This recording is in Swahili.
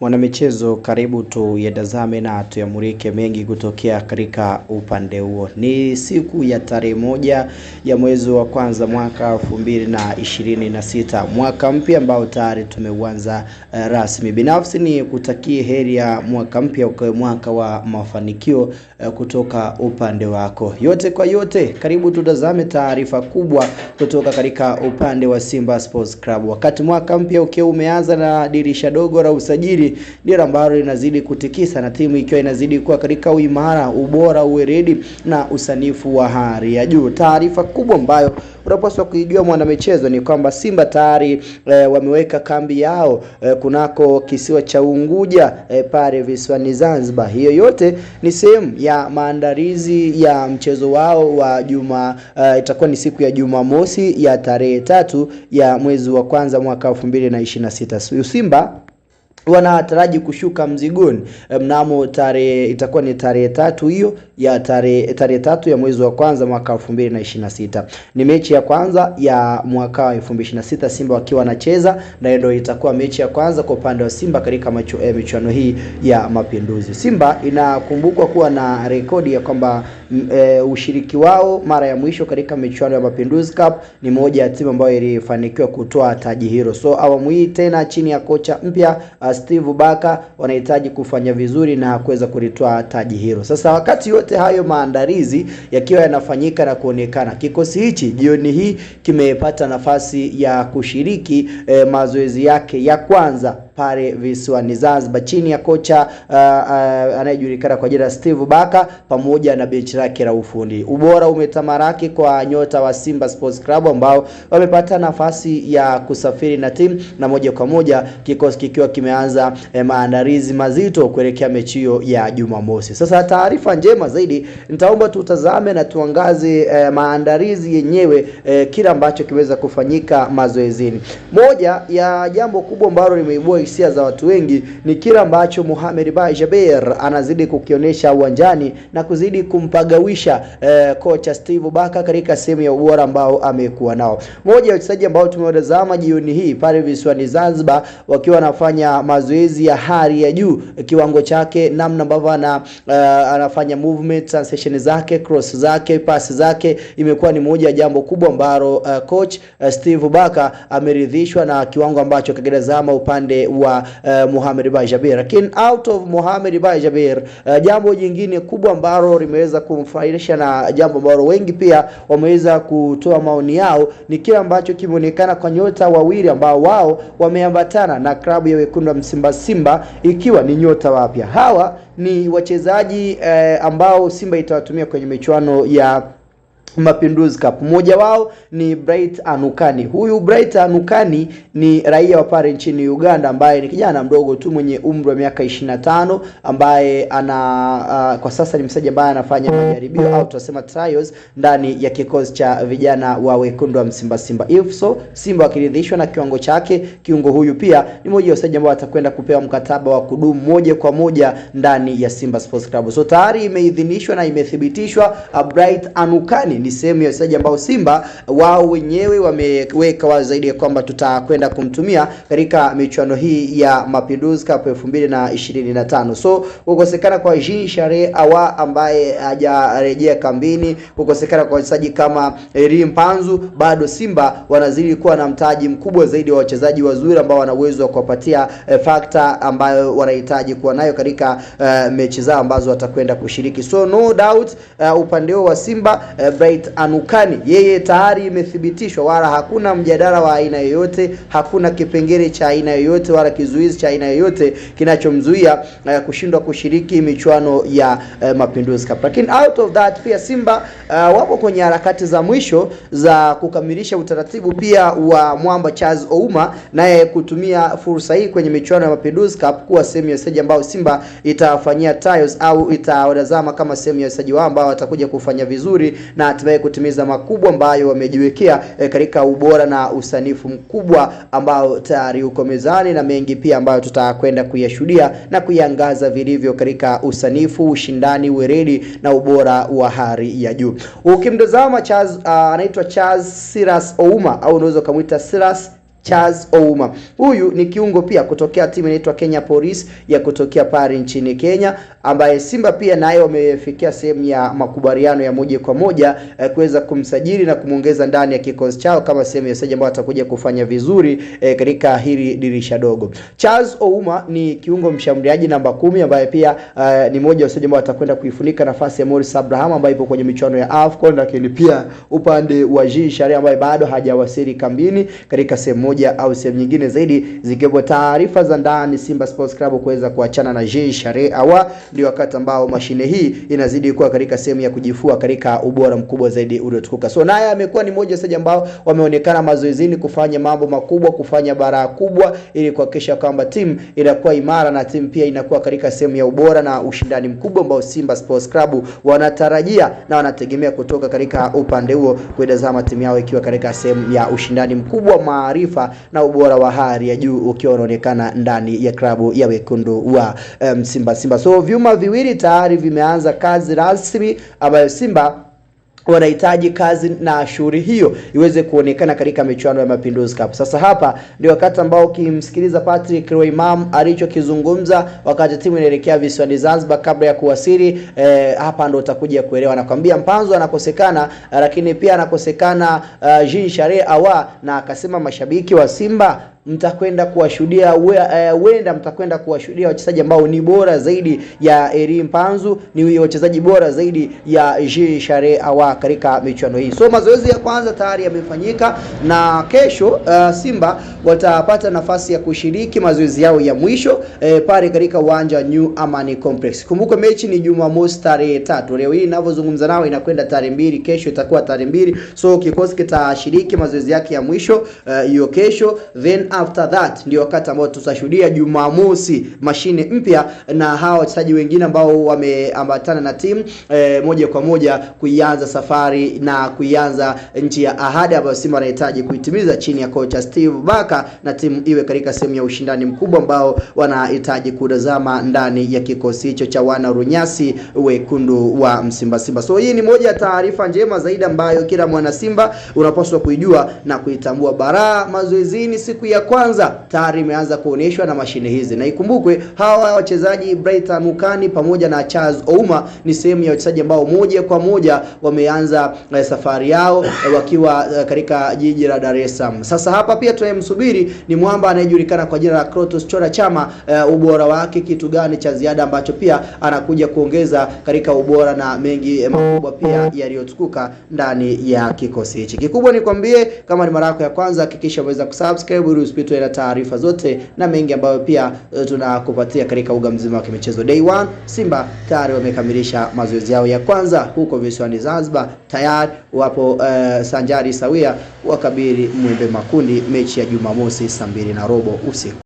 Mwanamichezo, karibu tuyatazame na tuyamulike mengi kutokea katika upande huo. Ni siku ya tarehe 1 ya mwezi wa kwanza mwaka 2026, mwaka mpya ambao tayari tumeuanza rasmi. Binafsi ni kutakie heri ya mwaka mpya, kwa mwaka wa mafanikio kutoka upande wako. Yote kwa yote, karibu tutazame taarifa kubwa kutoka katika upande wa Simba Sports Club. Wakati mwaka mpya ukiwa umeanza na dirisha dogo la usajili ndio ambalo linazidi kutikisa, na timu ikiwa inazidi kuwa katika uimara, ubora, uweredi na usanifu wa hali ya juu. Taarifa kubwa ambayo unapaswa kuijua mwanamichezo ni kwamba Simba tayari wameweka kambi yao kunako kisiwa cha Unguja pale visiwani Zanzibar. Hiyo yote ni sehemu ya maandalizi ya mchezo wao wa itakuwa ni siku ya Jumamosi ya tarehe 3 ya mwezi wa kwanza mwaka 2026. Simba wanataraji kushuka mzigoni mnamo itakuwa ni tarehe 3 hiyo ya tarehe 3 ya mwezi wa kwanza mwaka 2026. Ni mechi ya kwanza ya mwaka wa 2026 Simba wakiwa wanacheza, na ndio itakuwa mechi ya kwanza kwa upande wa Simba katika michuano hii ya Mapinduzi. Simba inakumbukwa kuwa na rekodi ya kwamba ushiriki wao mara ya mwisho katika michuano ya Mapinduzi Cup ni moja ya timu ambayo ilifanikiwa kutoa taji hilo. So awamu hii tena chini ya kocha mpya Steve Baka wanahitaji kufanya vizuri na kuweza kulitoa taji hilo. Sasa wakati yote hayo maandalizi yakiwa yanafanyika na kuonekana, kikosi hichi jioni hii kimepata nafasi ya kushiriki mazoezi yake ya kwanza pale visiwani Zanzibar chini ya kocha anayejulikana kwa jina Steve Baka pamoja na benchi lake la ufundi. Ubora umetamaraki kwa nyota wa Simba Sports Club ambao wamepata nafasi ya kusafiri na timu, na moja kwa moja kikosi kikiwa kimeanza maandalizi mazito kuelekea mechi hiyo ya Jumamosi. Sasa taarifa njema zaidi, nitaomba tutazame na tuangaze maandalizi yenyewe, kila ambacho kiweza kufanyika mazoezini. Moja ya jambo kubwa ambalo limeibua hisia za watu wengi ni kila ambacho Mohamed Bajaber anazidi kukionyesha uwanjani na kuzidi kumpagawisha kocha Steve Baka katika sehemu ya ubora ambao amekuwa nao. Moja ya wachezaji ambao tumewatazama jioni hii pale visiwani Zanzibar wakiwa wanafanya mazoezi ya hali ya juu, kiwango chake, namna ambavyo anafanya movement, sensation zake, cross zake, pass zake, imekuwa ni moja ya jambo kubwa ambalo coach Steve Baka ameridhishwa na kiwango ambacho kagedazama upande wa Mohamed Bajaber. Lakini out of Mohamed Bajaber, jambo jingine kubwa ambalo limeweza kumfurahisha na jambo ambalo wengi pia wameweza kutoa maoni yao ni kile ambacho kimeonekana kwa nyota wawili ambao wao wameambatana na klabu ya wekundu wa Simba ikiwa ni nyota wapya. Hawa ni wachezaji ambao Simba itawatumia kwenye michuano ya Mapinduzi Cup. Mmoja wao ni Bright Anukani. Huyu Bright Anukani ni raia wa pale nchini Uganda ambaye ni kijana mdogo tu mwenye umri wa miaka 25 ambaye kwa sasa ni mchezaji ambaye anafanya majaribio au tunasema trials ndani ya kikosi cha vijana wa wekundu wa Simba. If so, Simba wakiridhishwa na kiwango chake, kiungo huyu pia ni mmoja wa wachezaji ambao atakwenda kupewa mkataba wa kudumu moja kwa moja ndani ya Simba Sports Club. So tayari imeidhinishwa na imethibitishwa Bright Anukani ni sehemu ya wachezaji ambao Simba wao wenyewe wameweka wazi zaidi ya kwamba tutakwenda kumtumia katika michuano hii ya Mapinduzi Cup 2025. So kukosekana kwa Jean Charles Awa ambaye hajarejea kambini, kukosekana kwa wachezaji kama Elie Mpanzu, bado Simba wanazidi kuwa na mtaji mkubwa zaidi wa wachezaji wazuri ambao wana uwezo wa kuwapatia factor ambayo wanahitaji kuwa nayo katika mechi zao ambazo watakwenda kushiriki. So no doubt upande wa Simba Bright Anukani yeye tayari imethibitishwa, wala hakuna mjadala wa aina yoyote, hakuna kipengele cha aina yoyote wala kizuizi cha aina yoyote kinachomzuia kushindwa kushiriki michuano ya Mapinduzi Cup. Lakini out of that pia Simba wapo kwenye harakati za mwisho za kukamilisha utaratibu pia wa mwamba Charles Ouma naye kutumia fursa hii kwenye michuano ya Mapinduzi Cup kuwa sehemu ya wachezaji ambao Simba itafanyia trials au itawatazama kama sehemu ya wachezaji wao ambao watakuja kufanya vizuri na hatimaye kutimiza makubwa ambayo wamejiwekea katika ubora na usanifu mkubwa ambao tayari uko mezani, na mengi pia ambayo tutakwenda kuyashuhudia na kuiangaza vilivyo katika usanifu, ushindani, weredi na ubora wa hali ya juu. Ukimtazama anaitwa Charles Silas Ouma au unaweza kumuita Silas Charles Ouma. Huyu ni kiungo pia kutokea timu inaitwa Kenya Police ya kutokea pale nchini Kenya, ambaye Simba pia naye wamefikia sehemu ya makubaliano ya moja kwa moja kuweza kumsajili na kumuongeza ndani ya kikosi chao kama sehemu ya usajili ambao atakuja kufanya vizuri katika hili dirisha dogo. Charles Ouma ni kiungo mshambuliaji namba 10 ambaye pia ni mmoja wa usajili ambao atakwenda kuifunika nafasi ya Morris Abraham ambaye ipo kwenye michuano ya AFCON, lakini pia upande wa Jean Charles ambaye bado hajawasili kambini katika sehemu moja au sehemu nyingine zaidi, zikiwepo taarifa za ndani Simba Sports Club kuweza kuachana na Jean Charles Ahoua. Ndio wakati ambao mashine hii inazidi kuwa katika sehemu ya kujifua katika ubora mkubwa zaidi uliotukuka. So naye amekuwa ni mmoja sasa ambao wameonekana mazoezini kufanya mambo makubwa, kufanya bara kubwa ili kuhakikisha kwamba timu inakuwa imara na timu pia inakuwa katika sehemu ya ubora na ushindani mkubwa ambao Simba Sports Club wanatarajia na wanategemea kutoka katika upande huo, kuitazama timu yao ikiwa katika sehemu ya ushindani mkubwa, maarifa na ubora wa hali ya juu ukiwa unaonekana ndani ya klabu ya wekundu wa Simba. So vyuma viwili tayari vimeanza kazi rasmi ambayo Simba wanahitaji kazi na shughuli hiyo iweze kuonekana katika michuano ya Mapinduzi Cup. Sasa hapa ndio wakati ambao ukimsikiliza Patrick Roimam alichokizungumza wakati timu inaelekea visiwani Zanzibar kabla ya kuwasili, hapa ndio utakuja kuelewa. Nakwambia Mpanzu anakosekana, lakini pia anakosekana Jean Charles Ahoua, na akasema mashabiki wa Simba mtakwenda kuwashuhudia huenda mtakwenda kuwashuhudia wachezaji ambao ni bora zaidi ya Elie Mpanzu, ni wachezaji bora zaidi ya Jean Charles Ahoua katika michuano hii. So mazoezi ya kwanza tayari yamefanyika na kesho Simba watapata nafasi ya kushiriki mazoezi yao ya mwisho pale katika uwanja New Amani Complex. Kumbuka mechi ni Jumamosi tarehe 3. Leo hii ninavyozungumza nao inakwenda tarehe 2, kesho itakuwa tarehe 2. So kikosi kitashiriki mazoezi yake ya mwisho hiyo kesho, then after that ndio wakati ambao tutashuhudia Jumamosi mashine mpya na hawa wachezaji wengine ambao wameambatana na timu moja kwa moja kuianza safari na kuianza nchi ya ahadi ambayo Simba anahitaji kuitimiza chini ya kocha Steve Baka, na timu iwe katika sehemu ya ushindani mkubwa ambao wanahitaji kutazama ndani ya kikosi hicho cha wana Runyasi wekundu wa Simba. So hii ni moja ya taarifa njema zaidi ambayo kila mwana Simba unapaswa kuijua na kuitambua. Bara mazoezini siku ya kwanza tayari imeanza kuoneshwa na mashine hizi, na ikumbukwe hawa wachezaji Brighton Mukani pamoja na Charles Ouma ni sehemu ya wachezaji ambao moja kwa moja wameanza safari yao wakiwa katika jiji la Dar es Salaam. Sasa hapa pia tunayemsubiri ni mwamba anayejulikana kwa jina la Clatous Chota Chama. Ubora wake kitu gani cha ziada ambacho pia anakuja kuongeza katika ubora na mengi makubwa pia yaliyotukuka ndani ya kikosi hichi. Kikubwa ni kwambie, kama ni mara yako ya kwanza hakikisha umeweza kusubscribe ili usipitwe na taarifa zote na mengi ambayo pia tunakupatia katika uga mzima wa kimichezo. Day 1 Simba tayari wamekamilisha mazoezi yao ya kwanza huko visiwani Zanzibar, tayari wapo sanjari sawia wakabili Mwembe Makundi, mechi ya Jumamosi saa 2:30 usiku.